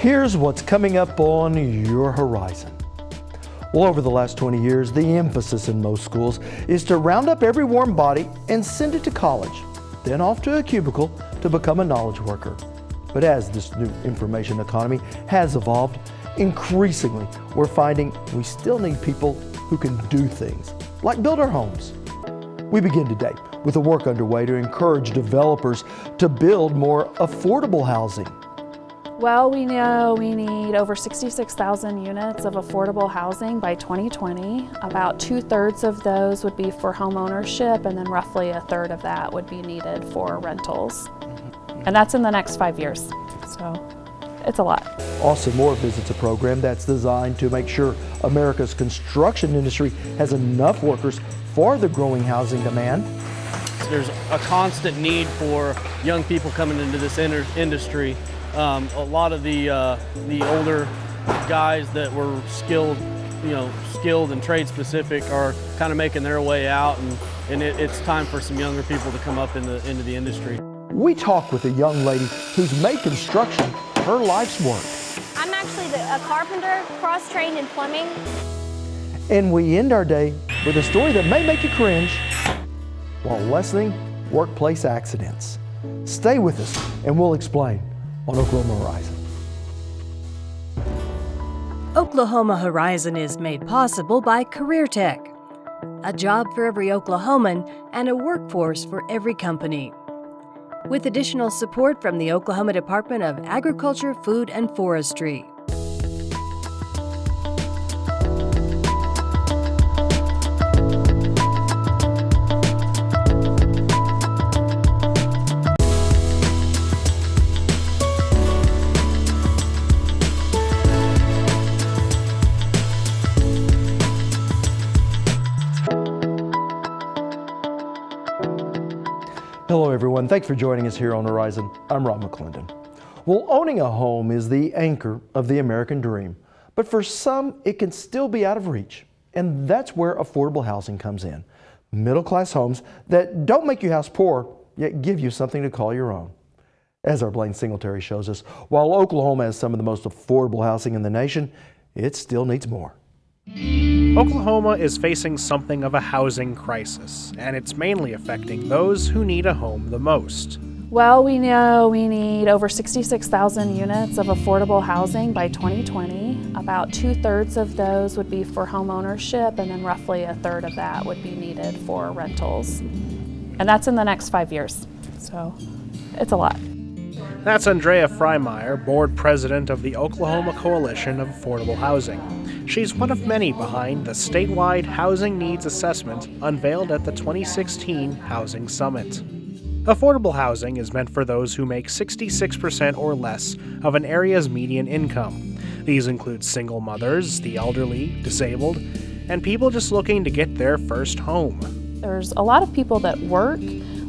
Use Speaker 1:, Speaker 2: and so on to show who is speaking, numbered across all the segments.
Speaker 1: Here's what's coming up on your horizon. Well, over the last 20 years, the emphasis in most schools is to round up every warm body and send it to college, then off to a cubicle to become a knowledge worker. But as this new information economy has evolved, increasingly we're finding we still need people who can do things, like build our homes. We begin today with a work underway to encourage developers to build more affordable housing.
Speaker 2: Well, we know we need over 66,000 units of affordable housing by 2020. About 2/3 of those would be for home ownership, and then roughly 1/3 of that would be needed for rentals. And that's in the next 5 years, so it's a lot.
Speaker 1: Austin Moore visits a program that's designed to make sure America's construction industry has enough workers for the growing housing demand.
Speaker 3: There's a constant need for young people coming into this industry. A lot of the older guys that were skilled and trade specific are kind of making their way out, and it's time for some younger people to come up into the industry.
Speaker 1: We talk with a young lady who's made construction her life's work.
Speaker 4: I'm actually a carpenter, cross-trained in plumbing.
Speaker 1: And we end our day with a story that may make you cringe while lessening workplace accidents. Stay with us and we'll explain on Oklahoma Horizon.
Speaker 5: Oklahoma Horizon is made possible by CareerTech, a job for every Oklahoman and a workforce for every company. With additional support from the Oklahoma Department of Agriculture, Food, and Forestry.
Speaker 1: Hello everyone, thanks for joining us here on Horizon. I'm Rob McClendon. Well, owning a home is the anchor of the American dream, but for some it can still be out of reach. And that's where affordable housing comes in. Middle-class homes that don't make you house poor, yet give you something to call your own. As our Blaine Singletary shows us, while Oklahoma has some of the most affordable housing in the nation, it still needs more.
Speaker 6: Oklahoma is facing something of a housing crisis, and it's mainly affecting those who need a home the most.
Speaker 2: Well, we know we need over 66,000 units of affordable housing by 2020. About 2/3 of those would be for home ownership, and then roughly 1/3 of that would be needed for rentals. And that's in the next 5 years, so it's a lot.
Speaker 6: That's Andrea Freimeyer, board president of the Oklahoma Coalition of Affordable Housing. She's one of many behind the statewide Housing Needs Assessment unveiled at the 2016 Housing Summit. Affordable housing is meant for those who make 66% or less of an area's median income. These include single mothers, the elderly, disabled, and people just looking to get their first home.
Speaker 2: There's a lot of people that work,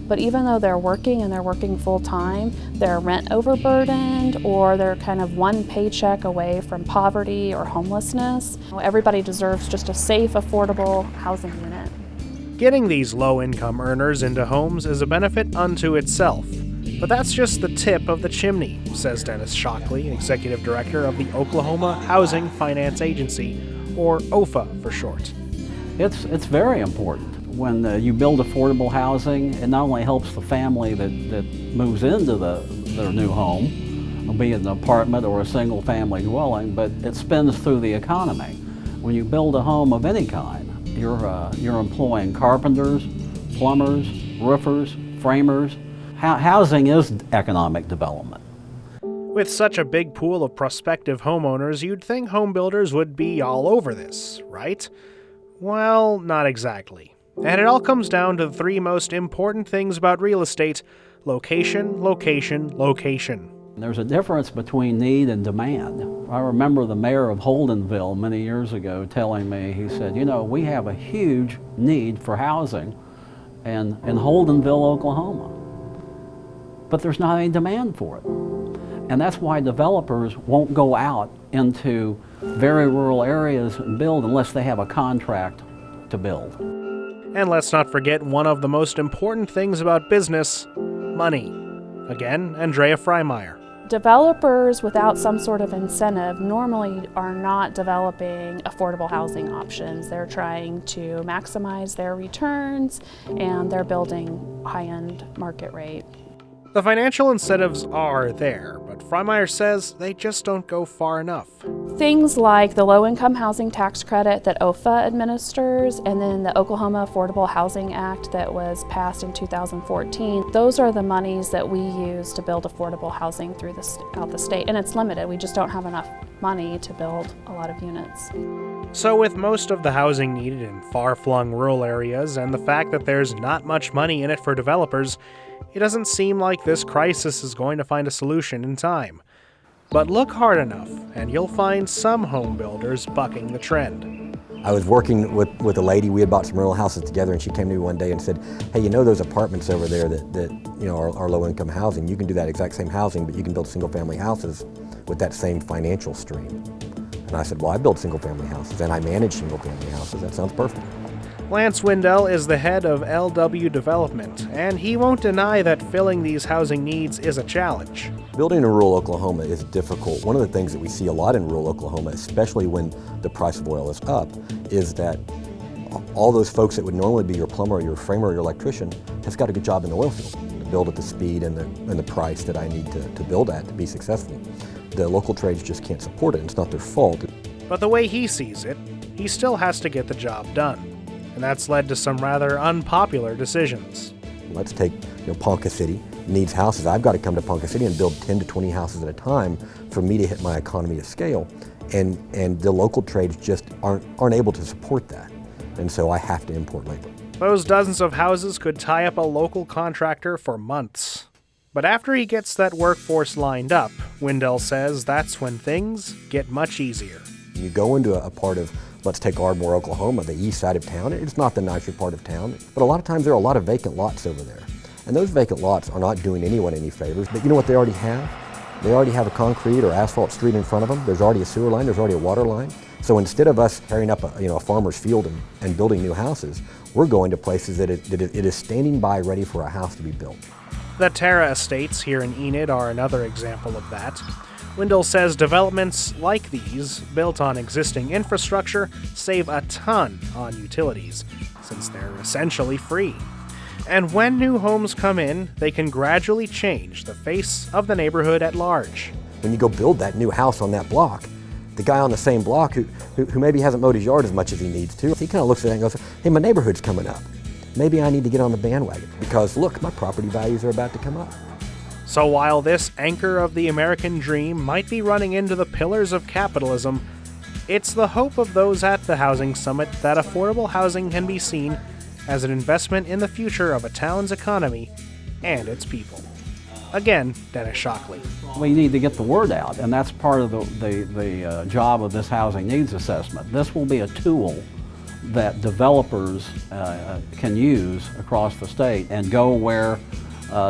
Speaker 2: but even though they're working and they're working full-time, they're rent overburdened or they're kind of one paycheck away from poverty or homelessness. Everybody deserves just a safe, affordable housing unit.
Speaker 6: Getting these low-income earners into homes is a benefit unto itself. But that's just the tip of the chimney, says Dennis Shockley, executive director of the Oklahoma Housing Finance Agency, or OFA for short.
Speaker 7: It's very important. When you build affordable housing, it not only helps the family that moves into their new home, be it an apartment or a single family dwelling, but it spins through the economy. When you build a home of any kind, you're employing carpenters, plumbers, roofers, framers. Housing is economic development.
Speaker 6: With such a big pool of prospective homeowners, you'd think home builders would be all over this, right? Well, not exactly. And it all comes down to the three most important things about real estate: location, location, location.
Speaker 7: There's a difference between need and demand. I remember the mayor of Holdenville many years ago telling me, he said, we have a huge need for housing in Holdenville, Oklahoma, but there's not any demand for it. And that's why developers won't go out into very rural areas and build unless they have a contract to build.
Speaker 6: And let's not forget one of the most important things about business: money. Again, Andrea Freimeyer.
Speaker 2: Developers without some sort of incentive normally are not developing affordable housing options. They're trying to maximize their returns and they're building high-end market rate.
Speaker 6: The financial incentives are there, but Freimeyer says they just don't go far enough.
Speaker 2: Things like the low-income housing tax credit that OFA administers, and then the Oklahoma Affordable Housing Act that was passed in 2014, those are the monies that we use to build affordable housing throughout the state, and it's limited. We just don't have enough money to build a lot of units.
Speaker 6: So with most of the housing needed in far-flung rural areas and the fact that there's not much money in it for developers, it doesn't seem like this crisis is going to find a solution in time. But look hard enough, and you'll find some home builders bucking the trend.
Speaker 8: I was working with a lady. We had bought some rental houses together, and she came to me one day and said, "Hey, you know those apartments over there that are low-income housing? You can do that exact same housing, but you can build single-family houses with that same financial stream." And I said, "Well, I build single-family houses, and I manage single-family houses. That sounds perfect."
Speaker 6: Lance Wendell is the head of LW Development, and he won't deny that filling these housing needs is a challenge.
Speaker 8: Building in rural Oklahoma is difficult. One of the things that we see a lot in rural Oklahoma, especially when the price of oil is up, is that all those folks that would normally be your plumber, your framer, or your electrician has got a good job in the oil field to build at the speed and the price that I need to build at to be successful. The local trades just can't support it. It's not their fault.
Speaker 6: But the way he sees it, he still has to get the job done. And that's led to some rather unpopular decisions.
Speaker 8: Let's take Ponca City needs houses. I've got to come to Ponca City and build 10 to 20 houses at a time for me to hit my economy of scale. And the local trades just aren't able to support that. And so I have to import labor.
Speaker 6: Those dozens of houses could tie up a local contractor for months. But after he gets that workforce lined up, Wendell says that's when things get much easier.
Speaker 8: You go into a part of, let's take Ardmore, Oklahoma, the east side of town. It's not the nicer part of town, but a lot of times there are a lot of vacant lots over there. And those vacant lots are not doing anyone any favors, but you know what they already have? They already have a concrete or asphalt street in front of them. There's already a sewer line, there's already a water line. So instead of us tearing up a farmer's field and building new houses, we're going to places that it is standing by ready for a house to be built.
Speaker 6: The Terra Estates here in Enid are another example of that. Wendell says developments like these, built on existing infrastructure, save a ton on utilities, since they're essentially free. And when new homes come in, they can gradually change the face of the neighborhood at large.
Speaker 8: When you go build that new house on that block, the guy on the same block who maybe hasn't mowed his yard as much as he needs to, he kind of looks at it and goes, "Hey, my neighborhood's coming up. Maybe I need to get on the bandwagon because look, my property values are about to come up."
Speaker 6: So while this anchor of the American dream might be running into the pillars of capitalism, it's the hope of those at the Housing Summit that affordable housing can be seen as an investment in the future of a town's economy and its people. Again, Dennis Shockley.
Speaker 7: We need to get the word out, and that's part of the job of this housing needs assessment. This will be a tool that developers can use across the state and go where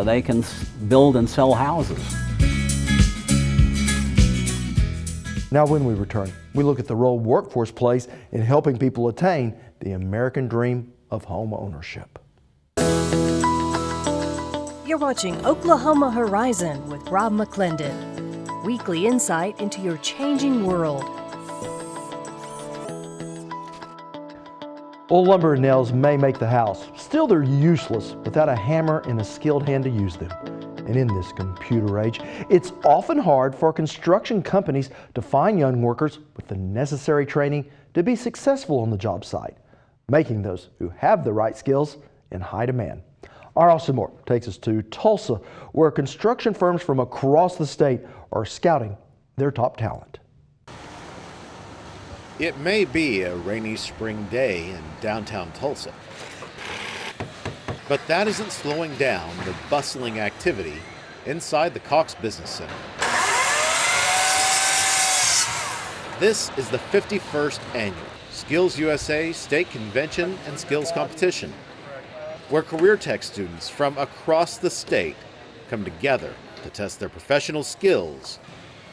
Speaker 7: they can build and sell houses.
Speaker 1: Now when we return, we look at the role workforce plays in helping people attain the American dream of home ownership.
Speaker 5: You're watching Oklahoma Horizon with Rob McClendon. Weekly insight into your changing world.
Speaker 1: Old lumber and nails may make the house. Still, they're useless without a hammer and a skilled hand to use them. And in this computer age, it's often hard for construction companies to find young workers with the necessary training to be successful on the job site, making those who have the right skills in high demand. Our Austin Moore takes us to Tulsa, where construction firms from across the state are scouting their top talent.
Speaker 9: It may be a rainy spring day in downtown Tulsa, but that isn't slowing down the bustling activity inside the Cox Business Center. This is the 51st annual Skills USA State Convention and Skills Competition, where CareerTech students from across the state come together to test their professional skills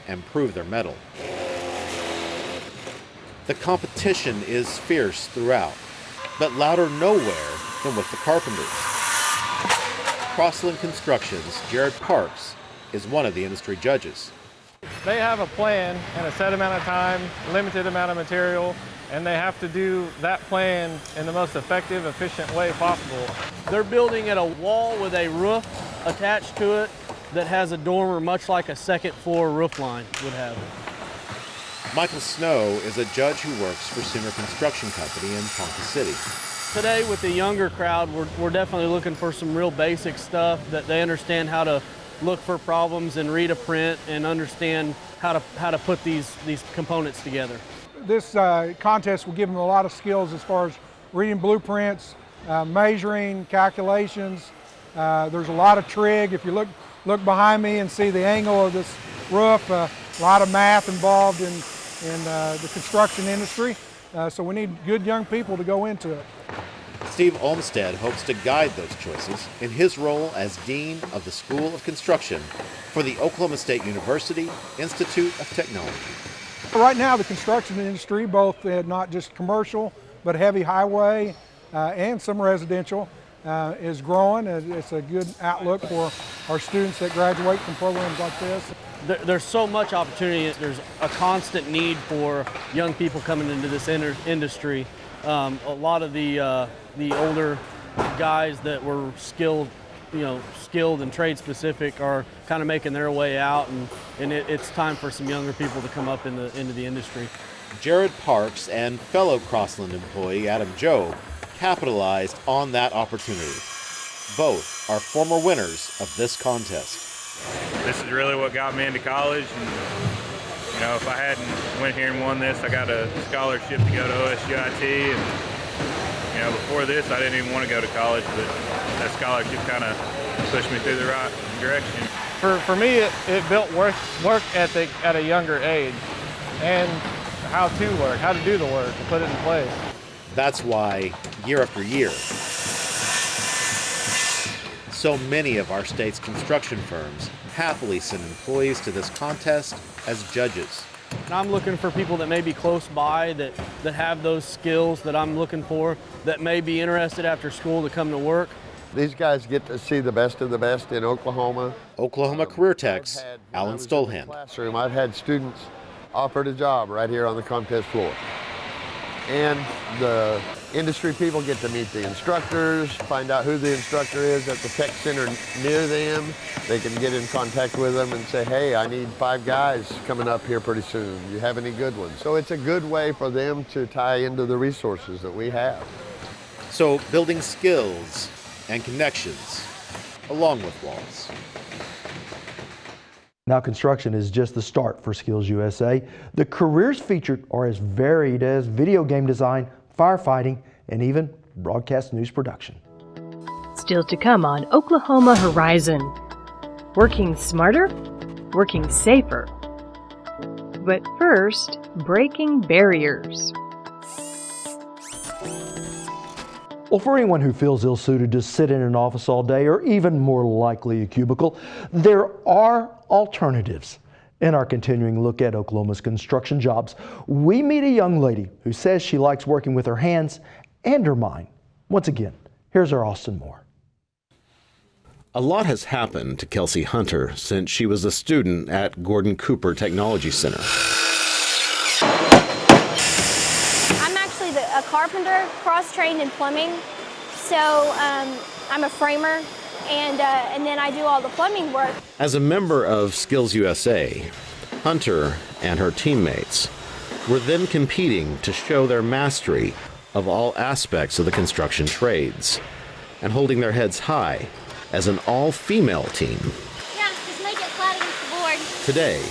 Speaker 9: and prove their mettle. The competition is fierce throughout, but louder nowhere than with the carpenters. Crossland Construction's Jared Parks is one of the industry judges.
Speaker 10: They have a plan and a set amount of time, limited amount of material, and they have to do that plan in the most effective, efficient way possible.
Speaker 3: They're building at a wall with a roof attached to it that has a dormer much like a second floor roof line would have.
Speaker 9: Michael Snow is a judge who works for Sooner Construction Company in Ponca City.
Speaker 3: Today with the younger crowd, we're definitely looking for some real basic stuff that they understand how to look for problems and read a print and understand how to put these components together.
Speaker 11: This contest will give them a lot of skills as far as reading blueprints, measuring, calculations. There's a lot of trig. If you look behind me and see the angle of this roof, a lot of math involved in the construction industry. So we need good young people to go into it.
Speaker 9: Steve Olmsted hopes to guide those choices in his role as Dean of the School of Construction for the Oklahoma State University Institute of Technology.
Speaker 11: Right now, the construction industry, both not just commercial, but heavy highway and some residential, is growing. It's a good outlook for our students that graduate from programs like this.
Speaker 3: There's so much opportunity. There's a constant need for young people coming into this industry. A lot of the older guys that were skilled and trade specific are kind of making their way out, and it's time for some younger people to come up into the industry.
Speaker 9: Jared Parks and fellow Crossland employee Adam Jobe capitalized on that opportunity. Both are former winners of this contest.
Speaker 12: This is really what got me into college, and if I hadn't went here and won this, I got a scholarship to go to OSU-IT, and before this I didn't even want to go to college, but that scholarship kind of pushed me through the right direction.
Speaker 10: For me, it built work ethic at a younger age, and how to work, how to do the work, and put it in place.
Speaker 9: That's why, year after year, so many of our state's construction firms happily send employees to this contest as judges.
Speaker 3: And I'm looking for people that may be close by, that have those skills that I'm looking for, that may be interested after school to come to work.
Speaker 13: These guys get to see the best of the best in Oklahoma.
Speaker 9: Oklahoma CareerTech's Alan Stolhand.
Speaker 13: I've had students offered a job right here on the contest floor. And the industry people get to meet the instructors, find out who the instructor is at the tech center near them. They can get in contact with them and say, hey, I need 5 guys coming up here pretty soon. Do you have any good ones? So it's a good way for them to tie into the resources that we have.
Speaker 9: So building skills and connections along with walls.
Speaker 1: Now, construction is just the start for Skills USA. The careers featured are as varied as video game design, firefighting, and even broadcast news production.
Speaker 5: Still to come on Oklahoma Horizon. Working smarter, working safer. But first, breaking barriers.
Speaker 1: Well, for anyone who feels ill-suited to sit in an office all day, or even more likely a cubicle, there are alternatives. In our continuing look at Oklahoma's construction jobs, we meet a young lady who says she likes working with her hands and her mind. Once again, here's our Austin Moore.
Speaker 9: A lot has happened to Kelsey Hunter since she was a student at Gordon Cooper Technology Center.
Speaker 4: A carpenter, cross-trained in plumbing, so I'm a framer, and then I do all the plumbing work.
Speaker 9: As a member of Skills USA, Hunter and her teammates were then competing to show their mastery of all aspects of the construction trades and holding their heads high as an all-female team.
Speaker 4: Yeah, just make it flat against the board.
Speaker 9: Today,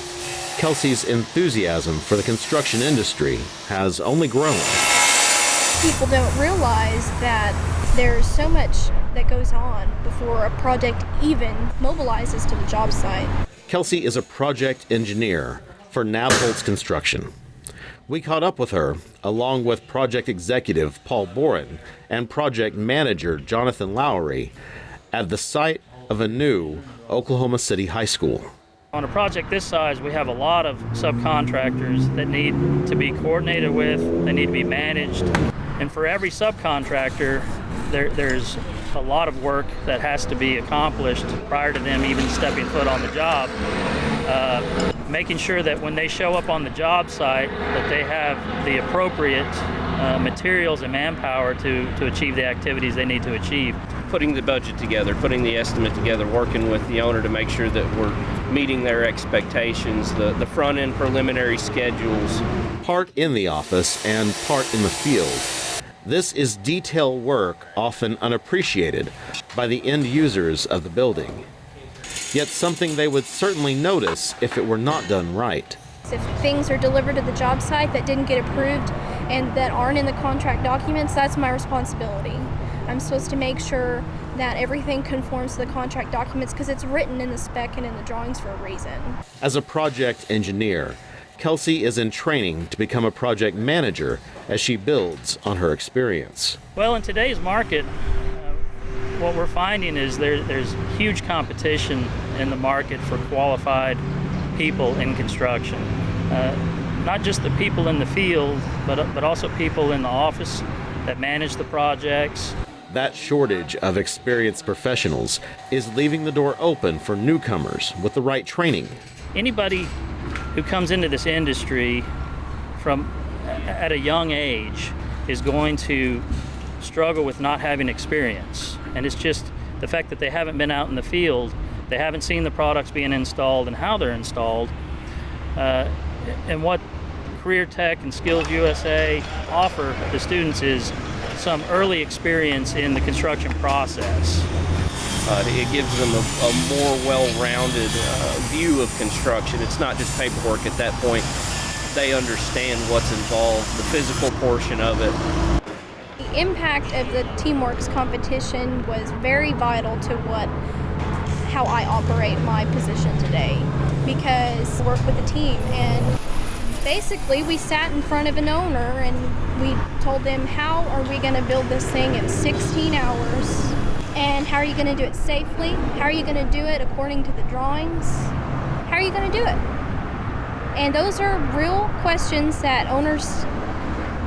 Speaker 9: Kelsey's enthusiasm for the construction industry has only grown.
Speaker 14: People don't realize that there's so much that goes on before a project even mobilizes to the job site.
Speaker 9: Kelsey is a project engineer for Nabholz Construction. We caught up with her, along with project executive Paul Boren and project manager Jonathan Lowry, at the site of a new Oklahoma City high school.
Speaker 15: On a project this size, we have a lot of subcontractors that need to be coordinated with, they need to be managed. And for every subcontractor, there's a lot of work that has to be accomplished prior to them even stepping foot on the job. Making sure that when they show up on the job site that they have the appropriate materials and manpower to achieve the activities they need to achieve.
Speaker 16: Putting the budget together, putting the estimate together, working with the owner to make sure that we're meeting their expectations, the front end preliminary schedules.
Speaker 9: Part in the office and part in the field. This is detail work often unappreciated by the end users of the building. Yet something they would certainly notice if it were not done right.
Speaker 14: If things are delivered to the job site that didn't get approved and that aren't in the contract documents, that's my responsibility. I'm supposed to make sure that everything conforms to the contract documents because it's written in the spec and in the drawings for a reason.
Speaker 9: As a project engineer, Kelsey is in training to become a project manager as she builds on her experience.
Speaker 15: Well, in today's market, what we're finding is there's huge competition in the market for qualified people in construction. Not just the people in the field, but also people in the office that manage the projects.
Speaker 9: That shortage of experienced professionals is leaving the door open for newcomers with the right training.
Speaker 15: Anybody who comes into this industry at a young age is going to struggle with not having experience. And it's just the fact that they haven't been out in the field, they haven't seen the products being installed and how they're installed. And what CareerTech and Skills USA offer the students is some early experience in the construction process.
Speaker 16: It gives them a more well-rounded view of construction. It's not just paperwork at that point. They understand what's involved, the physical portion of it.
Speaker 14: The impact of the Teamworks competition was very vital to how I operate my position today, because I work with a team, and basically we sat in front of an owner and we told them, how are we going to build this thing in 16 hours? And how are you going to do it safely? How are you going to do it according to the drawings? How are you going to do it? And those are real questions that owners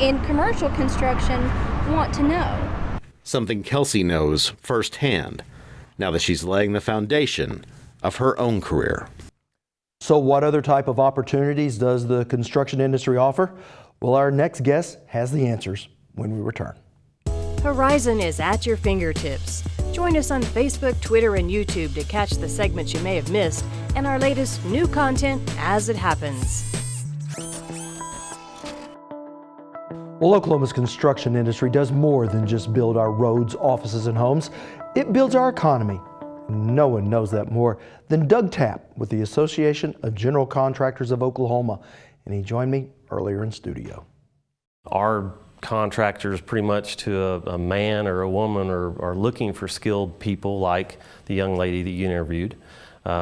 Speaker 14: in commercial construction want to know.
Speaker 9: Something Kelsey knows firsthand now that she's laying the foundation of her own career.
Speaker 1: So what other type of opportunities does the construction industry offer? Well, our next guest has the answers when we return.
Speaker 5: Horizon is at your fingertips. Join us on Facebook, Twitter, and YouTube to catch the segments you may have missed and our latest new content as it happens.
Speaker 1: Well, Oklahoma's construction industry does more than just build our roads, offices, and homes. It builds our economy. No one knows that more than Doug Tapp with the Association of General Contractors of Oklahoma, and he joined me earlier in studio.
Speaker 17: Our contractors, pretty much to a man or a woman, are looking for skilled people like the young lady that you interviewed.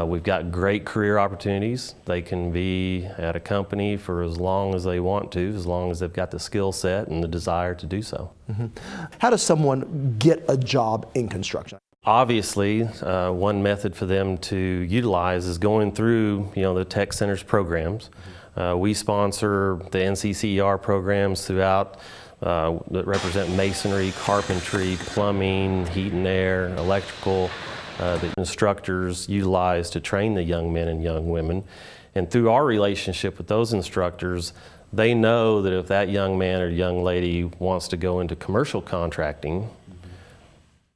Speaker 17: We've got great career opportunities. They can be at a company for as long as they want to, as long as they've got the skill set and the desire to do so.
Speaker 1: Mm-hmm. How does someone get a job in construction?
Speaker 17: Obviously, one method for them to utilize is going through, the Tech Center's programs. We sponsor the NCCER programs throughout that represent masonry, carpentry, plumbing, heat and air, electrical, that instructors utilize to train the young men and young women. And through our relationship with those instructors, they know that if that young man or young lady wants to go into commercial contracting,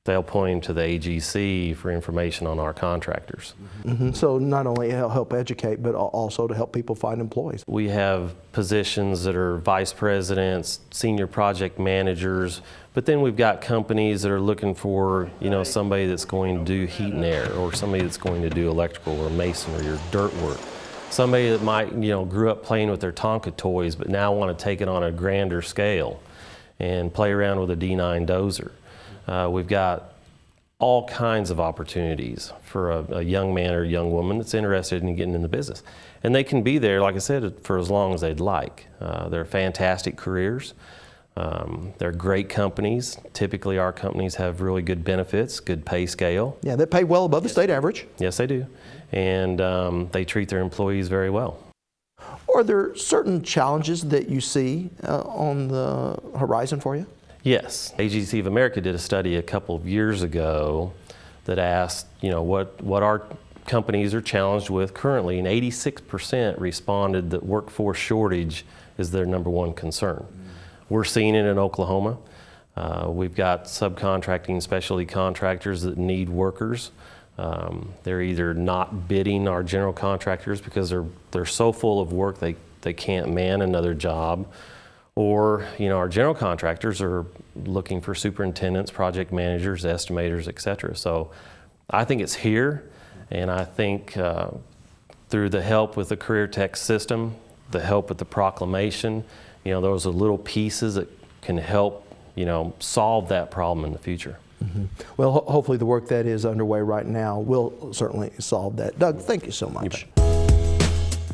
Speaker 17: they'll point him to the AGC for information on our contractors.
Speaker 1: Mm-hmm. So not only help educate, but also to help people find employees.
Speaker 17: We have positions that are vice presidents, senior project managers, but then we've got companies that are looking for, somebody that's going to do heat and air, or somebody that's going to do electrical or masonry or dirt work. Somebody that might, grew up playing with their Tonka toys, but now want to take it on a grander scale and play around with a D9 dozer. We've got all kinds of opportunities for a young man or young woman that's interested in getting in the business. And they can be there, like I said, for as long as they'd like. They're fantastic careers. They're great companies. Typically our companies have really good benefits, good pay scale.
Speaker 1: Yeah, they pay well above the state average.
Speaker 17: Yes, they do. And they treat their employees very well.
Speaker 1: Are there certain challenges that you see on the horizon for you?
Speaker 17: Yes. AGC of America did a study a couple of years ago that asked, what our companies are challenged with currently, and 86% responded that workforce shortage is their number one concern. We're seeing it in Oklahoma. We've got subcontracting specialty contractors that need workers. They're either not bidding our general contractors because they're so full of work they can't man another job, or our general contractors are looking for superintendents, project managers, estimators, etc. So I think it's here, and I think through the help with the CareerTech system, the help with the proclamation, those are little pieces that can help solve that problem in the future.
Speaker 1: Mm-hmm. Well, hopefully the work that is underway right now will certainly solve that. Doug, thank you so much.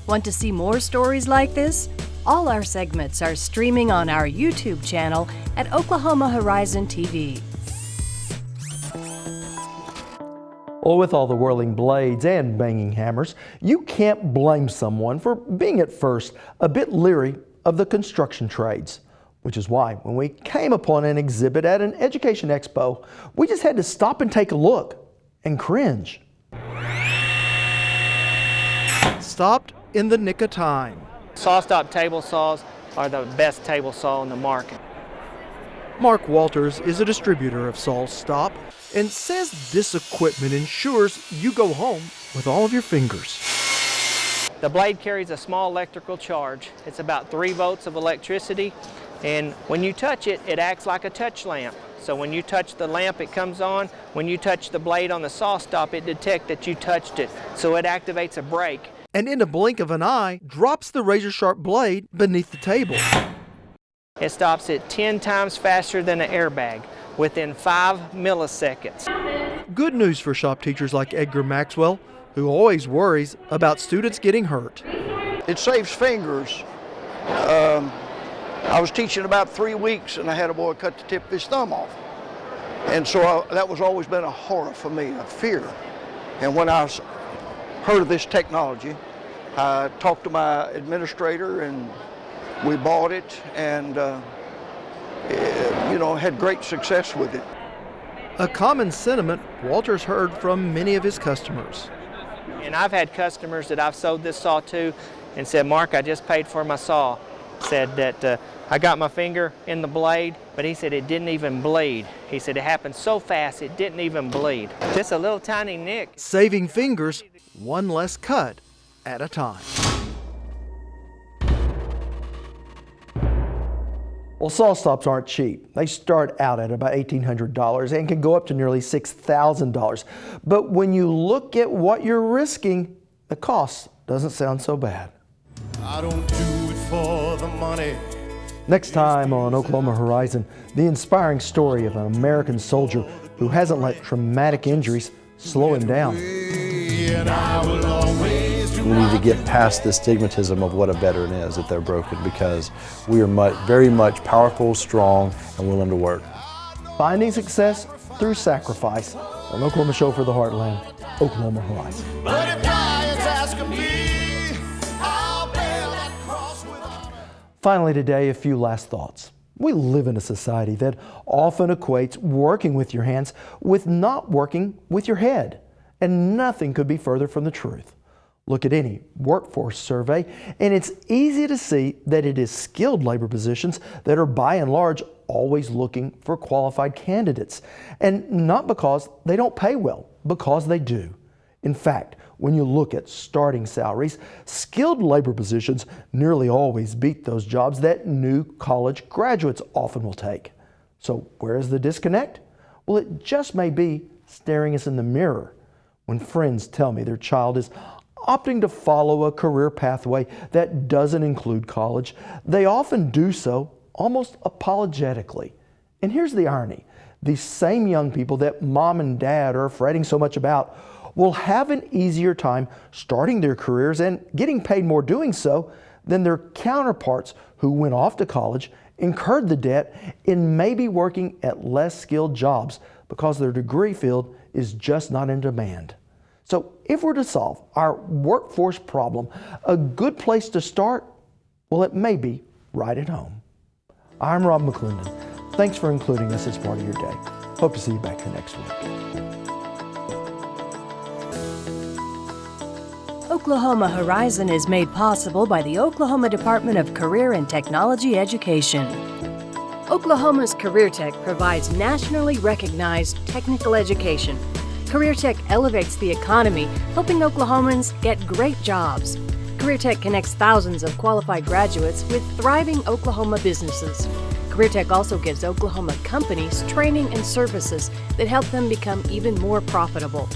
Speaker 5: Want to see more stories like this? All our segments are streaming on our YouTube channel at Oklahoma Horizon TV.
Speaker 1: Well, with all the whirling blades and banging hammers, you can't blame someone for being at first a bit leery of the construction trades. Which is why when we came upon an exhibit at an education expo, we just had to stop and take a look and cringe. Stopped in the nick of time.
Speaker 18: Saw-stop table saws are the best table saw in the market.
Speaker 1: Mark Walters is a distributor of SawStop and says this equipment ensures you go home with all of your fingers.
Speaker 18: The blade carries a small electrical charge. It's about 3 volts of electricity, and when you touch it, it acts like a touch lamp. So when you touch the lamp, it comes on. When you touch the blade on the SawStop, it detects that you touched it, so it activates a brake.
Speaker 1: And in a blink of an eye, drops the razor-sharp blade beneath the table.
Speaker 18: It stops it 10 times faster than an airbag, within 5 milliseconds.
Speaker 1: Good news for shop teachers like Edgar Maxwell, who always worries about students getting hurt.
Speaker 19: It saves fingers. I was teaching about 3 weeks and I had a boy cut the tip of his thumb off. And so that was always been a horror for me, a fear. And when I heard of this technology, I talked to my administrator and we bought it and had great success with it.
Speaker 1: A common sentiment Walters heard from many of his customers.
Speaker 18: And I've had customers that I've sold this saw to and said, Mark, I just paid for my saw. Said that I got my finger in the blade, but he said it didn't even bleed. He said it happened so fast it didn't even bleed. Just a little tiny nick.
Speaker 1: Saving fingers, one less cut at a time. Well, SawStops aren't cheap. They start out at about $1,800 and can go up to nearly $6,000. But when you look at what you're risking, the cost doesn't sound so bad.
Speaker 20: I don't do it for the money.
Speaker 1: Next time on Oklahoma Horizon, the inspiring story of an American soldier who hasn't let traumatic injuries slow him down.
Speaker 21: We need to get past the stigmatism of what a veteran is, that they're broken, because we are very much powerful, strong, and willing to work.
Speaker 1: Finding success through sacrifice on Oklahoma Show for the Heartland, Oklahoma Horizon. Finally today, a few last thoughts. We live in a society that often equates working with your hands with not working with your head, and nothing could be further from the truth. Look at any workforce survey, and it's easy to see that it is skilled labor positions that are by and large always looking for qualified candidates. And not because they don't pay well, because they do. In fact, when you look at starting salaries, skilled labor positions nearly always beat those jobs that new college graduates often will take. So where is the disconnect? Well, it just may be staring us in the mirror. When friends tell me their child is opting to follow a career pathway that doesn't include college, they often do so almost apologetically. And here's the irony. These same young people that mom and dad are fretting so much about will have an easier time starting their careers and getting paid more doing so than their counterparts who went off to college, incurred the debt, and may be working at less skilled jobs because their degree field is just not in demand. So if we're to solve our workforce problem, a good place to start, well, it may be right at home. I'm Rob McClendon. Thanks for including us as part of your day. Hope to see you back here next week.
Speaker 5: Oklahoma Horizon is made possible by the Oklahoma Department of Career and Technology Education. Oklahoma's CareerTech provides nationally recognized technical education. CareerTech elevates the economy, helping Oklahomans get great jobs. CareerTech connects thousands of qualified graduates with thriving Oklahoma businesses. CareerTech also gives Oklahoma companies training and services that help them become even more profitable.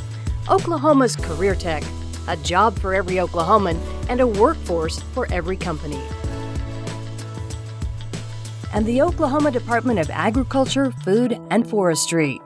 Speaker 5: Oklahoma's CareerTech, a job for every Oklahoman and a workforce for every company. And the Oklahoma Department of Agriculture, Food, and Forestry.